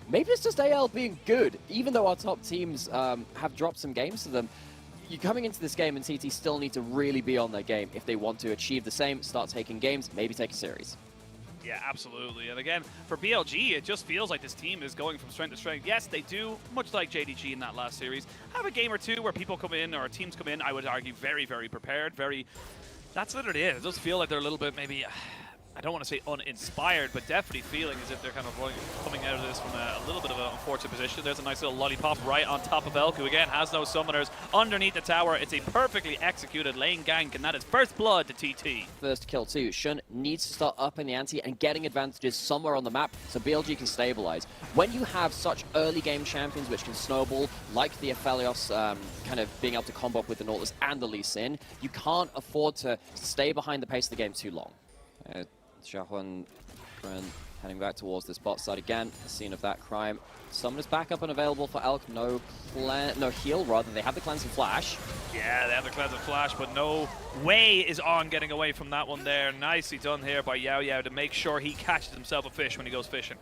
maybe it's just AL being good. Even though our top teams have dropped some games to them, you're coming into this game and TT still need to really be on their game if they want to achieve the same, start taking games, maybe take a series. Yeah, absolutely. And again, for BLG, it just feels like this team is going from strength to strength. Yes, they do, much like JDG in that last series, have a game or two where people come in, or teams come in, I would argue, very, very prepared, that's what it is. It does feel like they're a little bit, maybe, I don't want to say uninspired, but definitely feeling as if they're kind of coming out of this from a little bit of an unfortunate position. There's a nice little lollipop right on top of Elk, who again has no summoners underneath the tower. It's a perfectly executed lane gank, and that is first blood to TT. First kill too. Shun needs to start upping the ante and getting advantages somewhere on the map so BLG can stabilize. When you have such early game champions which can snowball, like the Aphelios kind of being able to combo up with the Nautilus and the Lee Sin, you can't afford to stay behind the pace of the game too long. Xiaohuan heading back towards this bot side again. The scene of that crime. Summoners back up and available for Elk. No heal, rather. They have the cleanse and flash. Yeah, they have the cleanse and flash, but no way is on getting away from that one there. Nicely done here by Yao Yao to make sure he catches himself a fish when he goes fishing.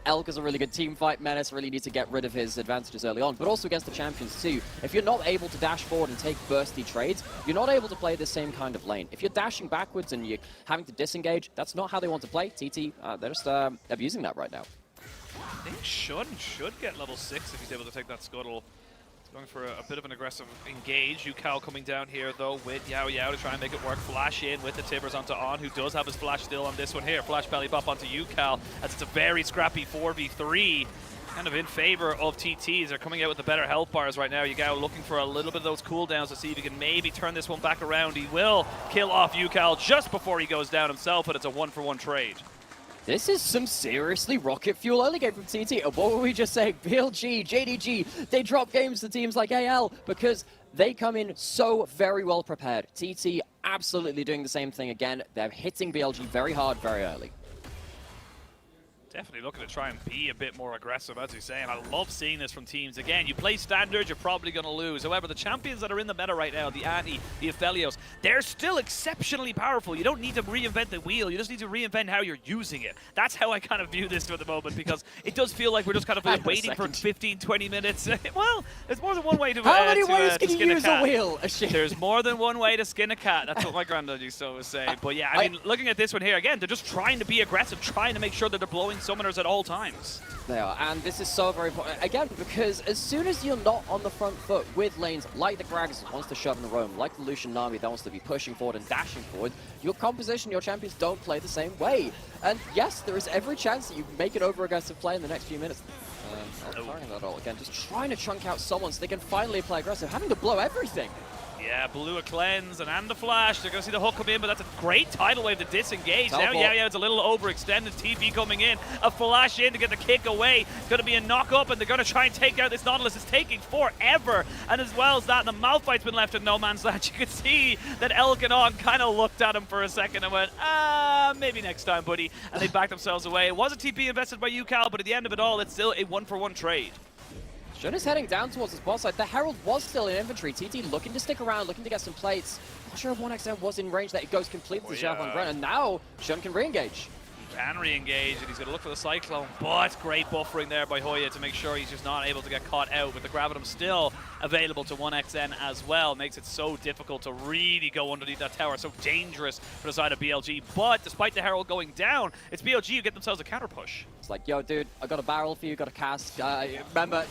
Elk is a really good team fight. Menace really needs to get rid of his advantages early on, but also against the champions too. If you're not able to dash forward and take bursty trades, you're not able to play the same kind of lane. If you're dashing backwards and you're having to disengage, that's not how they want to play. TT, they're just abusing that right now. I think Shun should get level 6 if he's able to take that scuttle. Going for a bit of an aggressive engage. Yukao coming down here, though, with Yao Yao to try and make it work. Flash in with the Tibbers onto On, who does have his flash still on this one here. Flash belly bop onto Yukao, as it's a very scrappy 4v3. Kind of in favor of TTs. They're coming out with the better health bars right now. Yukao looking for a little bit of those cooldowns to see if he can maybe turn this one back around. He will kill off Yukao just before he goes down himself, but it's a 1-for-1 trade. This is some seriously rocket fuel early game from TT. And what were we just saying? BLG, JDG, they drop games to teams like AL because they come in so very well prepared. TT absolutely doing the same thing again. They're hitting BLG very hard, very early. Definitely looking to try and be a bit more aggressive, as you're saying. I love seeing this from teams. Again, you play standard, you're probably going to lose. However, the champions that are in the meta right now, the Anti, the Aphelios, they're still exceptionally powerful. You don't need to reinvent the wheel. You just need to reinvent how you're using it. That's how I kind of view this for the moment, because it does feel like we're just kind of waiting for 15, 20 minutes. Well, there's more than one way to How many ways can you use a wheel? There's more than one way to skin a cat. That's what my granddad used to always say. But yeah, I mean, looking at this one here, again, they're just trying to be aggressive, trying to make sure that they're blowing summoners at all times. They are, and this is so very important, again, because as soon as you're not on the front foot with lanes like the Gragas that wants to shove in the roam, like the Lucian Nami that wants to be pushing forward and dashing forward, your composition, your champions don't play the same way. And yes, there is every chance that you make an over-aggressive play in the next few minutes. Firing that all again, just trying to chunk out someone so they can finally play aggressive, having to blow everything. Yeah, blew a cleanse and the flash. They're going to see the hook come in, but that's a great tidal wave to disengage. Teleport. Now, yeah, it's a little overextended. TP coming in, a flash in to get the kick away. It's going to be a knock up, and they're going to try and take out this Nautilus. It's taking forever. And as well as that, the Malphite's been left in no man's land. You could see that Elkanon kind of looked at him for a second and went, maybe next time, buddy. And they backed themselves away. It was a TP invested by Yukao, but at the end of it all, it's still a 1-for-1 trade. Shun is heading down towards his bot side. The Herald was still in inventory. TT looking to stick around, looking to get some plates. Not sure if 1XM was in range that it goes completely to Xiaohuan Gren, and now Shun can re-engage. He can re-engage, and he's going to look for the Cyclone, but great buffering there by Hoya to make sure he's just not able to get caught out, with the Gravitum still available to 1XN as well. Makes it so difficult to really go underneath that tower, so dangerous for the side of BLG. But despite the Herald going down, it's BLG who get themselves a counter push. It's like, yo, dude, I got a barrel for you, got a cast. Remember,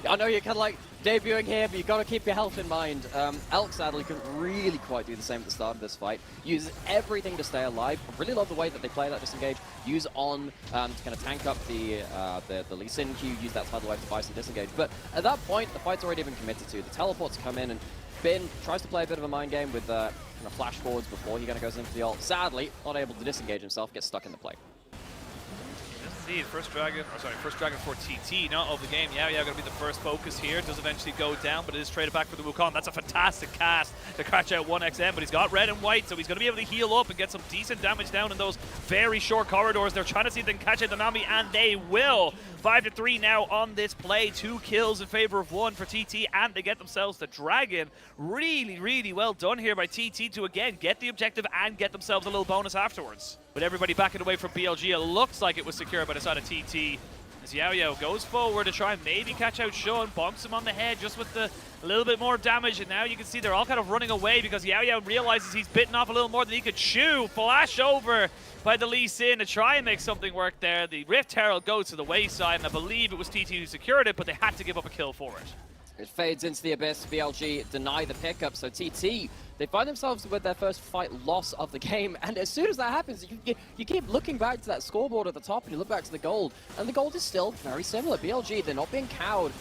I know you're kind of like debuting here, but you got to keep your health in mind. Elk sadly couldn't really quite do the same at the start of this fight. Uses everything to stay alive. I really love the way that they play that disengage. Use On to kind of tank up the Lee Sin Q, use that tidal wave to buy some disengage. But at that point, the fight's already been committed to. The teleports come in, and Bin tries to play a bit of a mind game with kind of flash forwards before he kind of goes into the ult. Sadly, not able to disengage himself, gets stuck in the play. Indeed, first dragon for TT, not of the game. Yeah, going to be the first focus here. Does eventually go down, but it is traded back for the Wukong. That's a fantastic cast to catch out 1XM, but he's got red and white, so he's going to be able to heal up and get some decent damage down in those very short corridors. They're trying to see if they can catch out the Nami, and they will. 5-3 now on this play. 2 kills in favor of 1 for TT, and they get themselves the dragon. Really, really well done here by TT to, again, get the objective and get themselves a little bonus afterwards. With everybody backing away from BLG, it looks like it was secured by the side of TT. As Yao goes forward to try and maybe catch out Sean, bumps him on the head just with a little bit more damage, and now you can see they're all kind of running away because Yao realizes he's bitten off a little more than he could chew. Flash over by the Lee Sin to try and make something work there. The Rift Herald goes to the wayside, and I believe it was TT who secured it, but they had to give up a kill for it. It fades into the abyss. BLG deny the pickup, so TT, they find themselves with their first fight loss of the game, and as soon as that happens, you keep looking back to that scoreboard at the top, and you look back to the gold, and the gold is still very similar. BLG, they're not being cowed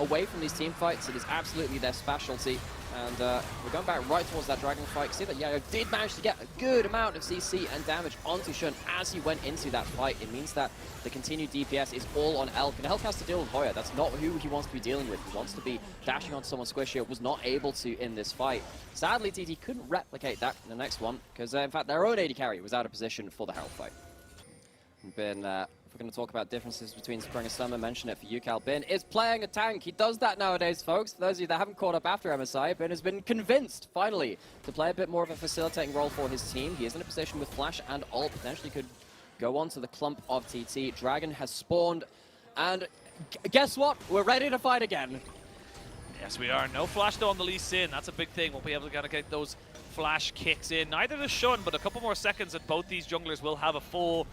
away from these team fights. It is absolutely their specialty. And we're going back right towards that dragon fight. See that Yao did manage to get a good amount of CC and damage onto Shun as he went into that fight. It means that the continued DPS is all on Elk, and Elk has to deal with Hoya. That's not who he wants to be dealing with. He wants to be dashing on someone squishier, was not able to in this fight. Sadly, TT couldn't replicate that in the next one, because in fact their own AD carry was out of position for the Herald fight. If we're going to talk about differences between Spring and Summer, mention it for UCal. Bin is playing a tank. He does that nowadays, folks. For those of you that haven't caught up after MSI, Bin has been convinced, finally, to play a bit more of a facilitating role for his team. He is in a position with Flash and ult, potentially could go on to the clump of TT. Dragon has spawned, and guess what? We're ready to fight again. Yes, we are. No Flash though on the Lee Sin. That's a big thing. We'll be able to kind of get those Flash kicks in. Neither does Shun, but a couple more seconds and both these junglers will have a full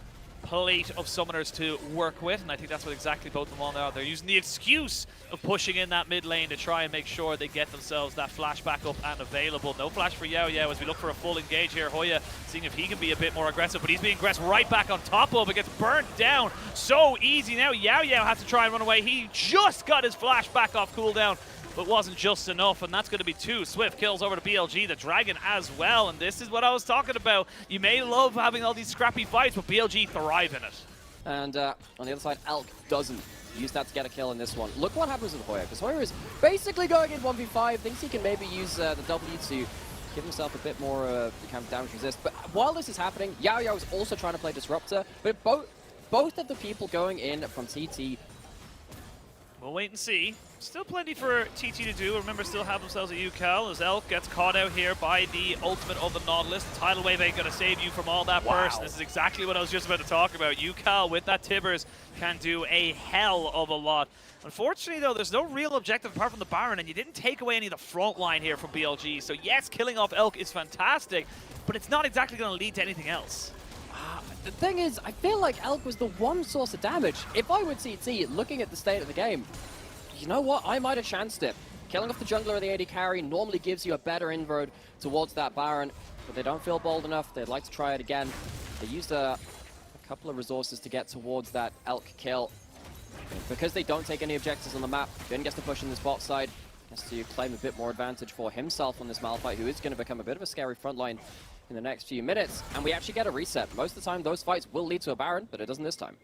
plate of summoners to work with, and I think that's what exactly both of them are. They're using the excuse of pushing in that mid lane to try and make sure they get themselves that flash back up and available. No flash for Yao as we look for a full engage here. Hoya seeing if he can be a bit more aggressive, but he's being aggressed right back on top of it. Gets burnt down so easy now. Yao has to try and run away. He just got his flash back off cooldown, but wasn't just enough, and that's going to be 2 swift kills over to BLG, the Dragon as well, and this is what I was talking about. You may love having all these scrappy fights, but BLG thrive in it. And on the other side, Elk doesn't use that to get a kill in this one. Look what happens with Hoya, because Hoya is basically going in 1v5, thinks he can maybe use the W to give himself a bit more kind of damage resist. But while this is happening, Yao is also trying to play Disruptor, but both of the people going in from TT. We'll wait and see. Still plenty for TT to do. Remember, still have themselves a UCal as Elk gets caught out here by the ultimate of the Nautilus. The tidal wave ain't going to save you from all that burst. This is exactly what I was just about to talk about. UCal with that Tibbers can do a hell of a lot. Unfortunately, though, there's no real objective apart from the Baron, and you didn't take away any of the front line here from BLG. So yes, killing off Elk is fantastic, but it's not exactly going to lead to anything else. The thing is, I feel like Elk was the one source of damage. If I were TT, looking at the state of the game, you know what? I might have chanced it. Killing off the jungler or the AD carry normally gives you a better inroad towards that Baron, but they don't feel bold enough. They'd like to try it again. They used a couple of resources to get towards that Elk kill. Because they don't take any objectives on the map, Bin gets to push in this bot side. Has to claim a bit more advantage for himself on this Malphite, who is going to become a bit of a scary frontline in the next few minutes. And we actually get a reset. Most of the time, those fights will lead to a Baron, but it doesn't this time.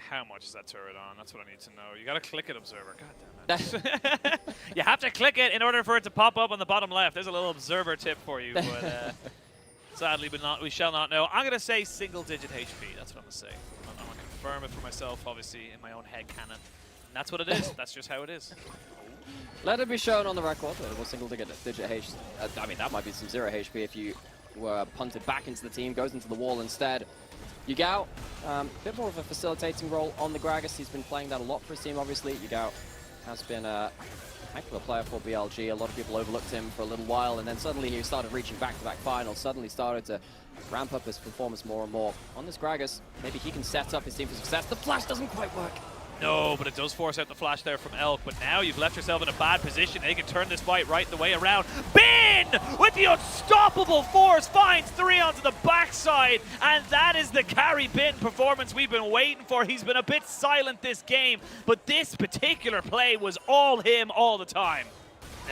How much is that turret on? That's what I need to know. You gotta click it, Observer. God damn it. You have to click it in order for it to pop up on the bottom left. There's a little Observer tip for you, but sadly, we shall not know. I'm gonna say single-digit HP. That's what I'm gonna say. I'm gonna confirm it for myself, obviously, in my own head canon. And that's what it is. That's just how it is. Let it be shown on the record that it was single-digit HP. I mean, that might be some 0 HP if you were punted back into the team. Goes into the wall instead. Yugao, a bit more of a facilitating role on the Gragas. He's been playing that a lot for his team, obviously. Yugao has been a heck of a player for BLG. A lot of people overlooked him for a little while, and then suddenly he started reaching back-to-back finals, suddenly started to ramp up his performance more and more. On this Gragas, maybe he can set up his team for success. The flash doesn't quite work. No, but it does force out the flash there from Elk. But now you've left yourself in a bad position. They can turn this fight right the way around. Bin with the unstoppable force finds 3 onto the backside. And that is the carry Bin performance we've been waiting for. He's been a bit silent this game, but this particular play was all him all the time.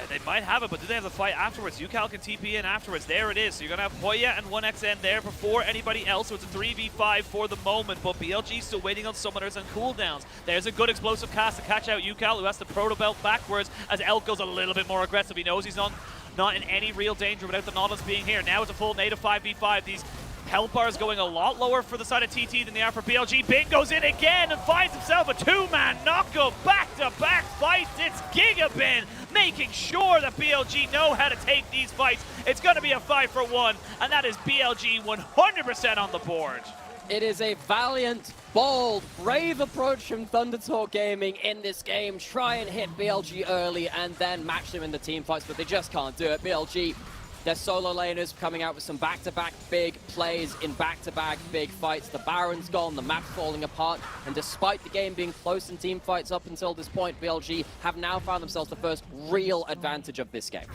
They might have it, but do they have the fight afterwards? UCal can TP in afterwards. There it is. So you're going to have Hoya and 1xN there before anybody else. So it's a 3v5 for the moment, but BLG still waiting on summoners and cooldowns. There's a good explosive cast to catch out UCal, who has the proto belt backwards as Elk goes a little bit more aggressive. He knows he's not in any real danger without the Nautilus being here. Now it's a full native 5v5. These health bars going a lot lower for the side of TT than they are for BLG. Bin goes in again and finds himself a 2-man knockup. Back-to-back fights. It's GigaBin making sure that BLG know how to take these fights. It's going to be a 5-for-1, and that is BLG 100% on the board. It is a valiant Bold, brave approach from Thundertalk Gaming in this game. Try and hit BLG early and then match them in the team fights, but they just can't do it. BLG, their solo laners coming out with some back-to-back big plays in back-to-back big fights. The Baron's gone, the map's falling apart, and despite the game being close in team fights up until this point, BLG have now found themselves the first real advantage of this game.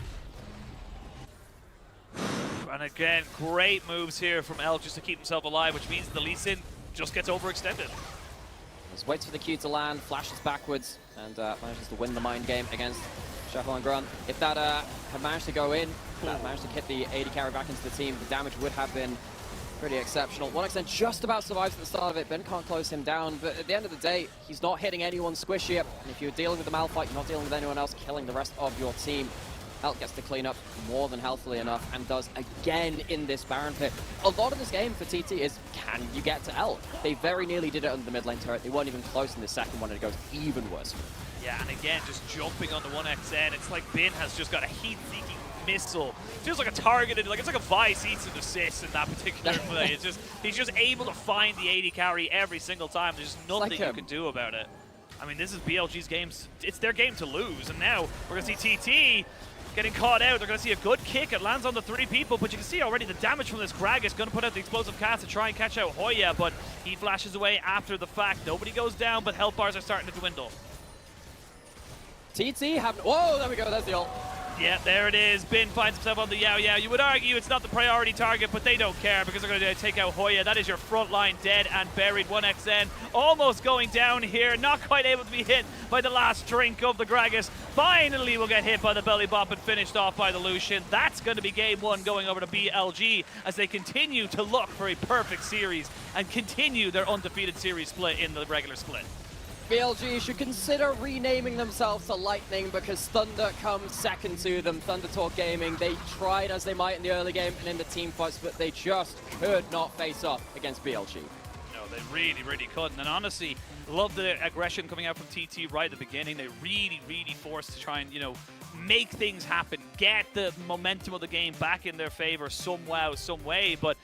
And again, great moves here from L just to keep himself alive, which means the Lee Sin just gets overextended. Just waits for the Q to land, flashes backwards, and manages to win the mind game against Shuffle and Grunt. If that had managed to go in, that managed to hit the AD carry back into the team, the damage would have been pretty exceptional. 1xN just about survives at the start of it. Ben can't close him down, but at the end of the day, he's not hitting anyone squishy. And if you're dealing with the Malphite, you're not dealing with anyone else killing the rest of your team. Elk gets to clean up more than healthily enough and does again in this Baron pit. A lot of this game for TT is, can you get to Elk? They very nearly did it under the mid lane turret. They weren't even close in the second one, and it goes even worse. Yeah, and again, just jumping on the 1xN. It's like Bin has just got a heat-seeking missile. Feels like a targeted, like it's like a Vice eats and assist in that particular play. It's just, he's just able to find the AD carry every single time. There's just nothing you can do about it. I mean, this is BLG's game. It's their game to lose, and now we're going to see TT getting caught out. They're going to see a good kick. It lands on the 3 people, but you can see already the damage from this Gragas is going to put out the explosive cast to try and catch out Hoya, but he flashes away after the fact. Nobody goes down, but health bars are starting to dwindle. TT have... Whoa, there we go. There's the ult. Yeah, there it is. Bin finds himself on the Yao Yao. You would argue it's not the priority target, but they don't care because they're going to take out Hoya. That is your front line dead and buried. 1xN almost going down here. Not quite able to be hit by the last drink of the Gragas. Finally will get hit by the belly bop and finished off by the Lucian. That's going to be game 1 going over to BLG as they continue to look for a perfect series and continue their undefeated series split in the regular split. BLG should consider renaming themselves to Lightning because Thunder comes second to them. Thundertalk Gaming, they tried as they might in the early game and in the team fights, but they just could not face off against BLG. No, they really, really couldn't. And honestly, love the aggression coming out from TT right at the beginning. They really, really forced to try and, you know, make things happen, get the momentum of the game back in their favor somehow, some way. But